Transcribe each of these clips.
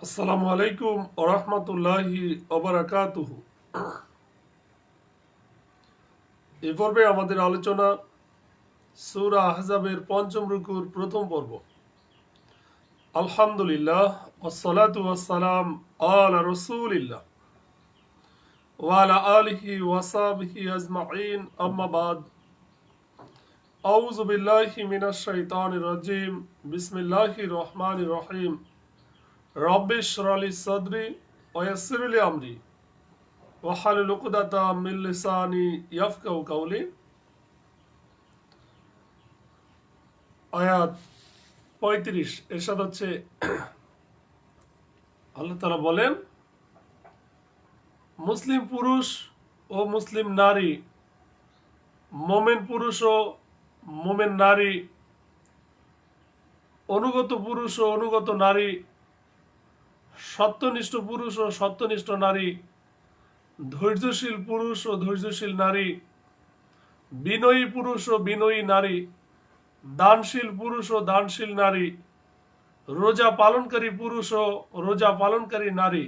আসসালামু আলাইকুম ওরহমতুল্লাহি ওবারাকাতুহু। এ পর্বে আমাদের আলোচনা সূরা আহজাবের পঞ্চম রুকুর প্রথম পর্ব। আলহামদুলিল্লাহ ওয়াসসালাতু ওয়াসসালাম আলা রাসূলিল্লাহ ওয়া আলা আলিহি ওয়া সাহবিহি আজমাইন, আম্মা বাদ। আউযু বিল্লাহি মিনাশ শাইতানির রাজিম। বিসমিল্লাহির রহমানির রহিম। রব্বিশ ইশরাহ লি সাদরি ওয়া ইয়াসসির লি আমরি ওয়াহলুল উকদাতাম মিন লিসানি ইয়াফকাহু কাওলি। আয়াত ৩৫ এরশাদ হচ্ছে, আল্লাহ তাআলা বলেন, মুসলিম পুরুষ ও মুসলিম নারী, মোমেন পুরুষ ও মোমেন নারী, অনুগত পুরুষ ও অনুগত নারী, সত্যনিষ্ঠ পুরুষ ও সত্যনিষ্ঠ নারী, ধৈর্যশীল পুরুষ ও ধৈর্যশীল নারী, বিনয়ী পুরুষ ও বিনয়ী নারী, দানশীল পুরুষ ও দানশীল নারী, রোজা পালনকারী পুরুষ ও রোজা পালনকারী নারী,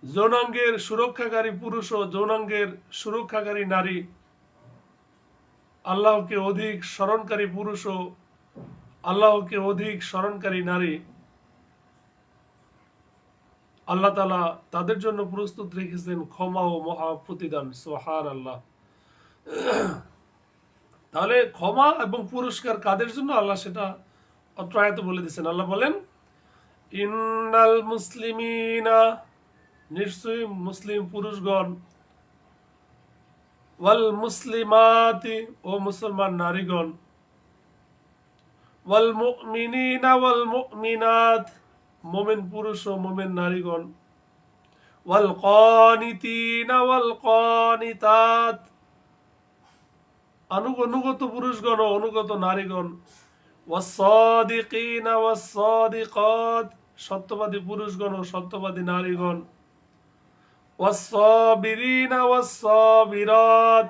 যৌনাঙ্গের সুরক্ষাকারী পুরুষ ও যৌনাঙ্গের সুরক্ষাকারী নারী, আল্লাহকে অধিক স্মরণকারী পুরুষ ও আল্লাহকে অধিক স্মরণকারী নারী, আল্লাহ তাআলা তাদের জন্য প্রস্তুত রেখেছেন ক্ষমা ও মহা প্রতিদান। সুবহানাল্লাহ। তাহলে ক্ষমা এবং পুরস্কার কাদের জন্য, আল্লাহ সেটা অত্র আয়াতে বলে দিয়েছেন। আল্লাহ বলেন, ইন্নাল মুসলিমিনা, নিশ্চয়ই মুসলিম পুরুষগণ, ওয়াল মুসলিমাতি, ও মুসলমান নারীগণ, ওয়াল মুমিনিনা ওয়াল মুমিনাত, মুমিন পুরুষ ও মুমিন নারীগণ, ওয়াল কানিতিনা ওয়াল কানিতাত, অনুগত পুরুষগণ ও অনুগত নারীগণ, ওয়াস-সাদিকিনা ওয়াস-সাদিকাত, সত্যবাদী পুরুষগণ ও সত্যবাদী নারীগণ, ওয়াস-সাবিরিনা ওয়াস-সাবিরাত,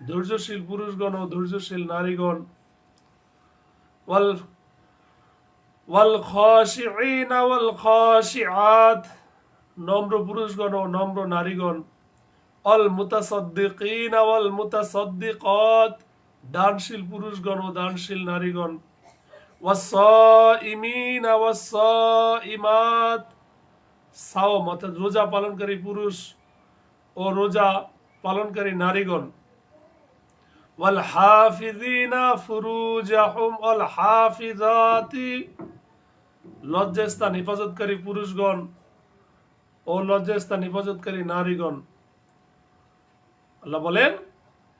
ধৈর্যশীল পুরুষগণ ও ধৈর্যশীল নারীগণ, ওয়াল ওয়াল খাশিঈনা ওয়াল খাশিআত, নম্র পুরুষগণ ও নম্র নারীগণ, অল মুতাসাদ্দিকিনা ওয়াল মুতাসাদ্দিকাত, দানশীল পুরুষগণ ও দানশীল নারীগণ, ওয়াস-সাইমিনা ওয়াস-সাইমাত, সাওম অর্থাৎ রোজা পালনকারী পুরুষ ও রোজা পালনকারী নারীগণ, ওয়াল হাফিযিনা ফুরুজাহুম ওয়াল হাফিযাতি, লজ্জাস্থান হেফাজতকারী পুরুষগণ ও লজ্জাস্থান হেফাজতকারী নারীগণ। আল্লাহ বলেন,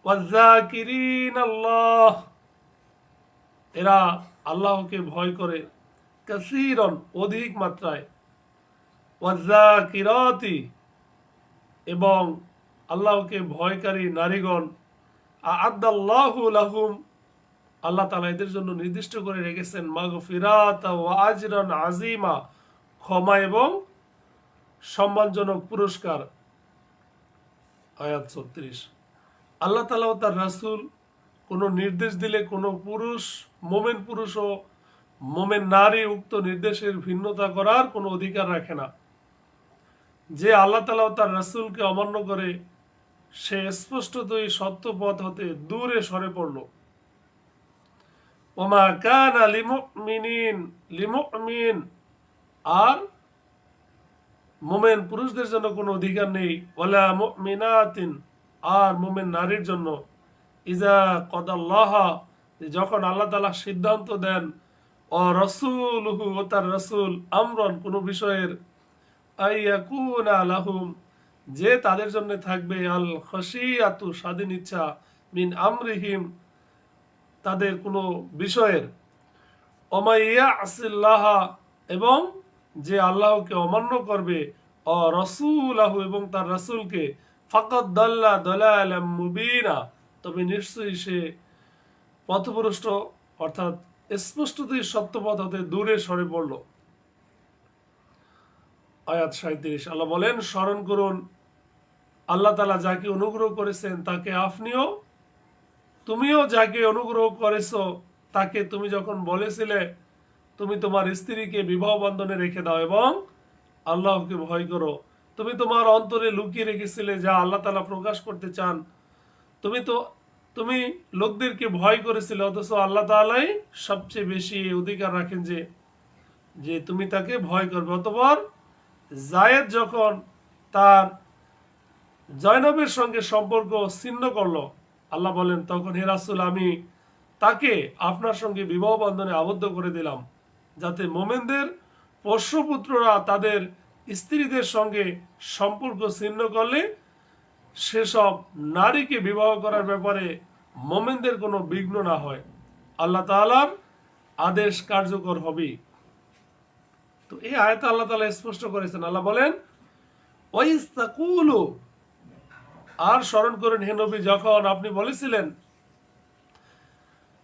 ওয়াযাকিরিনাল্লাহ, এরা আল্লাহকে ভয় করে, কাসীরান, অধিক মাত্রায়, ওয়াযাকিরাতি, এবং আল্লাহকে ভয়কারী নারীগণ, আ'আদাল্লাহু লাহুম, আল্লাহ তাআলা এদের জন্য নির্দিষ্ট করে রেখেছেন মাগফিরাত ওয়া আজরান আযীমা, ক্ষমা এবং সম্মানজনক পুরস্কার। আয়াত ৩৬। আল্লাহ তাআলা ও তার রাসূল কোনো নির্দেশ দিলে কোনো পুরুষ, মোমেন পুরুষ ও মোমেন নারী উক্ত নির্দেশের ভিন্নতা করার কোনো অধিকার রাখে না। যে আল্লাহ তাআলা ও তার রাসূলকে অমান্য করে সে স্পষ্টতই সত্য পথ হতে দূরে সরে পড়ল। ওমা কানা লিমুমিন, আর মোমেন পুরুষদের জন্য কোনো অধিকার নেই, ওয়ালা মুমিনাতিন, আর মোমেন নারীর জন্য, ইজা কদাল্লাহ, যখন আল্লাহ তাআলা সিদ্ধান্ত দেন, ও রাসূলুহু, ও তার রাসূল, আমরন, কোনো বিষয়ের, আইয়াকুনা লাহুম, যে তাদের জন্য থাকবে, আল খাশিয়াতু, স্বাধীন ইচ্ছা, মিন আমরিহিম, তাদের কোনো বিষয়ের, ওমাইয়া আসিল্লাহ, এবং যে আল্লাহকে অমান্য করবে, ও রাসূলাহু, এবং তার রাসূলকে, ফাকাদ দাল্লা দালালাম মুবিনা, তবে নিশ্চয়ই সে পথভ্রষ্ট, অর্থাৎ স্পষ্টতই সত্যপথ হতে দূরে সরে পড়ল। আয়াত ৩৭। আল্লাহ বলেন, স্মরণ করুন আল্লাহ তাআলা যাকে অনুগ্রহ করেছেন তাকে আপনিও, তুমিও যাকে অনুগ্রহ করেছো তাকে তুমি যখন বলেছিলে তুমি তোমার স্ত্রীকে বিবাহ বন্ধনে রেখে দাও এবং আল্লাহকে ভয় করো। তুমি তোমার অন্তরে লুকিয়ে রেখেছিলে যা আল্লাহ তাআলা প্রকাশ করতে চান। তুমি তো তুমি লোকদেরকে ভয় করেছিলে, অথচ আল্লাহ তাআলাই সবচেয়ে বেশি অধিকার রাখেন যে যে তুমি তাকে ভয় করবে। অতঃপর জায়েদ যখন তার জয়নবের সঙ্গে সম্পর্ক ছিন্ন করলো, আল্লাহ বলেন তখন হে রাসূল আমি তাকে আপনার সঙ্গে বিবাহ বন্ধনে আবদ্ধ করে দিলাম, যাতে মোমেনদের পোষ্যপুত্ররা তাদের স্ত্রীদের সঙ্গে সম্পর্ক ছিন্ন করলে সেসব নারীকে বিবাহ করার ব্যাপারে মোমেনদের কোনো বিঘ্ন না হয়, আল্লাহ তাআলার আদেশ কার্যকর হবে। তো এই আয়াতে আল্লাহ তাআলা স্পষ্ট করেছেন। আল্লাহ বলেন ওয়াইস্তাকুলু, আর স্মরণ করেন হে নবী যখন আপনি বলেছিলেন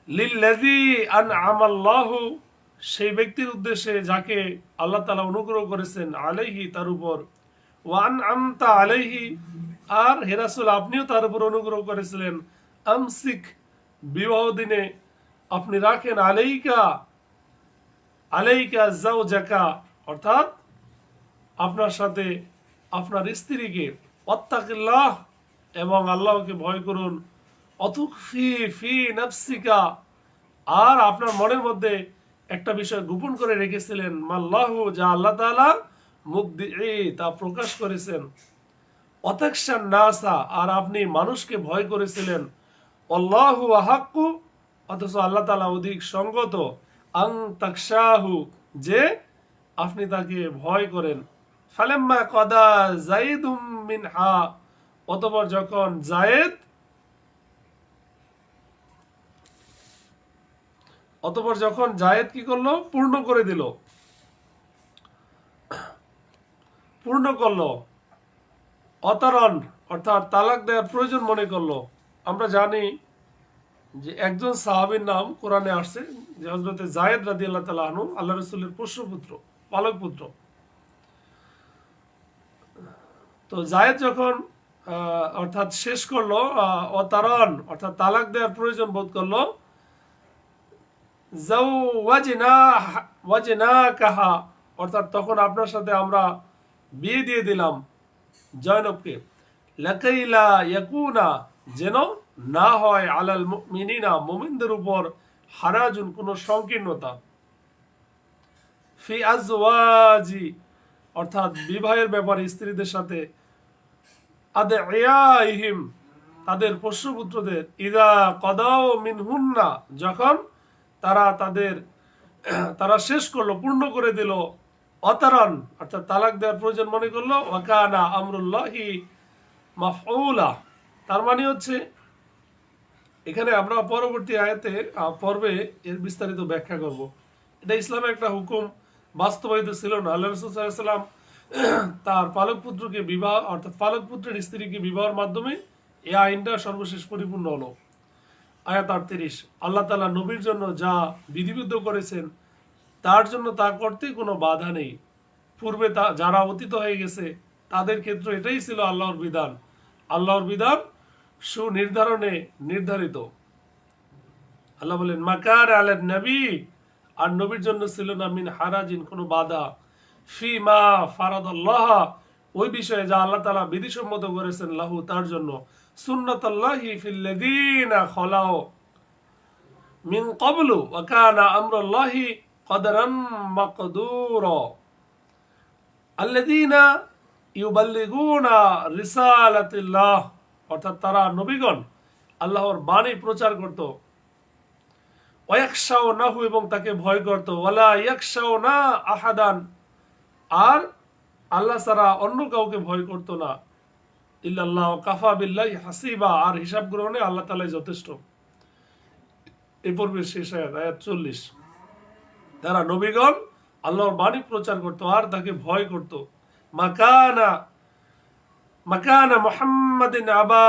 লিল্লাযী আনআমাল্লাহু, সেই ব্যক্তির উদ্দেশ্যে যাকে আল্লাহ তাআলা অনুগ্রহ করেছেন, আলাইহি তার উপর, ওয়া আনআমতা আলাইহি, আর হে রাসূল আপনিও তার উপর অনুগ্রহ করেছিলেন, আমসিক, বিবাহ দিনে আপনি রাখেন, আলাইকা আলাইকা যাওজাকা, অর্থাৎ আপনার সাথে আপনার স্ত্রীকে, ওয়াত্তাকিল্লাহ, এবং আল্লাহকে ভয় করুন, অতুখফি ফি নাফসিকা, আর আপনার মনের মধ্যে একটা বিষয় গোপন করে রেখেছিলেন, মাল্লাহু, যা আল্লাহ তাআলা মুবদিই, তা প্রকাশ করেছেন, অতাকশান নাসা, আর আপনি মানুষকে ভয় করেছিলেন, আল্লাহু আহাক্কু, অথচ আল্লাহ তাআলা অধিক সঙ্গত, আং তাকশাহু, যে আপনি তাকে ভয় করেন। ফালাম্মা কদা যায়েদুম মিনহা, অতঃপর যখন জায়েদ কি করলো, পূর্ণ করে দিল, পূর্ণ করলো, অতারণ অর্থাৎ তালাক দেওয়ার প্রয়োজন মনে করলো। আমরা জানি যে একজন সাহাবীর নাম কোরআনে আসছে, যে হযরতে জায়েদ রাদিয়াল্লাহু তাআলা আনহু, আল্লাহ রাসূলের পোষ্যপুত্র, পালক পুত্র। তো জায়েদ যখন অর্থাৎ শেষ করলো, অতারণ অর্থাৎ তালাক দেওয়ার প্রয়োজন বোধ করলো, ওয়াজনাকাহা, অর্থাৎ তখন আপনার সাথে আমরা বিয়ে দিয়ে দিলাম জয়নবকে, লাকাইলা ইয়াকুনা, যেন না হয়, আলাল মুমিনিনা, মুমিনদের উপর, হারাজুন, কোনো সংকীর্ণতা, ফি আজওয়াজি, অর্থাৎ বিবাহের ব্যাপারে স্ত্রীদের সাথে, আদইয়াইহিম, তাদের পোষ্যপুত্রদের, ইদা কদাও মিনহুন্না, যখন তারা শেষ করলো, পূর্ণ করে দিল, অতারণ অর্থাৎ তালাক দেওয়ার প্রয়োজন মনে করলো, ওয়াকানা আমরুল্লাহি মাফউলা। তার মানে হচ্ছে এখানে আমরা পরবর্তী আয়াতে পর্বে এর বিস্তারিত ব্যাখ্যা করব। এটা ইসলামের একটা হুকুম বাস্তবায়িত ছিল না। আল্লাহ রাসূল সাল্লাল্লাহু আলাইহি ওয়াসাল্লাম তার পালক পুত্রকে বিবাহ, অর্থাৎ পালক পুত্রের স্ত্রীকে বিবাহের মাধ্যমে এই আইনটা সর্বশেষ পরিপূর্ণ হলো। আয়াত 38, আল্লাহ তাআলা নবীর জন্য যা বিধিবদ্ধ করেছেন তার জন্য তা করতে কোনো বাধা নেই। পূর্বে যারা অতীত হয়ে গেছে তাদের ক্ষেত্রে এটাই ছিল আল্লাহর বিধান। আল্লাহর বিধান সুনির্ধারণে নির্ধারিত। আল্লাহ বলেন মাকার আলান নবী, আর নবীর জন্য ছিল না মিন হারাজিন, কোনো বাধা, ফি মা ফারাদাল্লাহ, ওই বিষয়ে যা আল্লাহ তাআলা বিধিসম্মত করেছেন, লাহু, তার জন্য, সুন্নাতাল্লাহি ফিল লাযিনা খলাও মিন ক্বাবলু ওয়া কানা আমরুল্লাহি কদরাম মাকদুরা, আল্লাযীনা ইউবাল্লিগুনা রিসালাতিল্লাহ, অর্থাৎ তারা নবীগণ আল্লাহর বাণী প্রচার করত, ওয়ায়াখশাউনাহু, এবং তাকে ভয় করত, ওয়ালা ইয়াখশাউনা আহাদান, আর আল্লাহ ছাড়া অন্য কাউকে ভয় করত না, ইল্লাল্লাহ কাফা বিল্লাহি হাসিবা, আর হিসাব গ্রহণে আল্লাহ তাআলাই যথেষ্ট। এই পর্বের শেষ আয়াত, আয়াত 40। তারা নবীগণ আল্লাহর বাণী প্রচার করত আর তাকে ভয় করত। মাকানা মুহাম্মাদিন আবা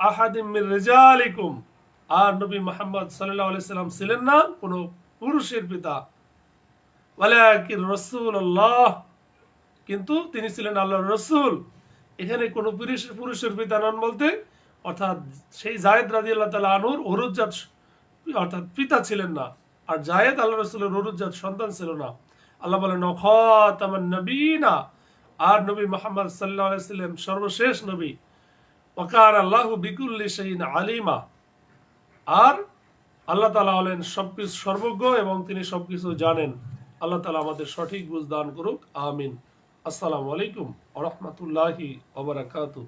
আহাদিম মির রিজালিকুম, আর নবী মুহাম্মদ সাল্লাল্লাহু আলাইহি সাল্লাম ছিলেন না কোনো পুরুষের পিতা, ওয়ালাকিন রাসূলুল্লাহ, কিন্তু তিনি ছিলেন আল্লাহর রাসূল। এখানে কোনো পুরুষের পিতা নন বলতে, অর্থাৎ সেই জায়েদ রাদিয়াল্লাহু তাআলা আনহুর অরুজাত, অর্থাৎ পিতা ছিলেন না, আর জায়েদ আল্লাহ রাসূলের অরুজাত সন্তান ছিল না। আল্লাহ বলেন খাতামান নবিয়িনা, আর নবী মুহাম্মদ সাল্লাল্লাহু আলাইহি সাল্লাম সর্বশেষ নবী। ওয়াকান আল্লাহু বিকুল্লি শাইইন আলিমা, আর আল্লাহ তাআলা হলেন সবকিছু সর্বজ্ঞ এবং তিনি সবকিছু জানেন। আল্লাহ তাআলা আমাদের সঠিক বুঝ দান করুক, আমিন। আসসালামু আলাইকুম ওয়া রাহমাতুল্লাহি ওয়া বারাকাতুহু।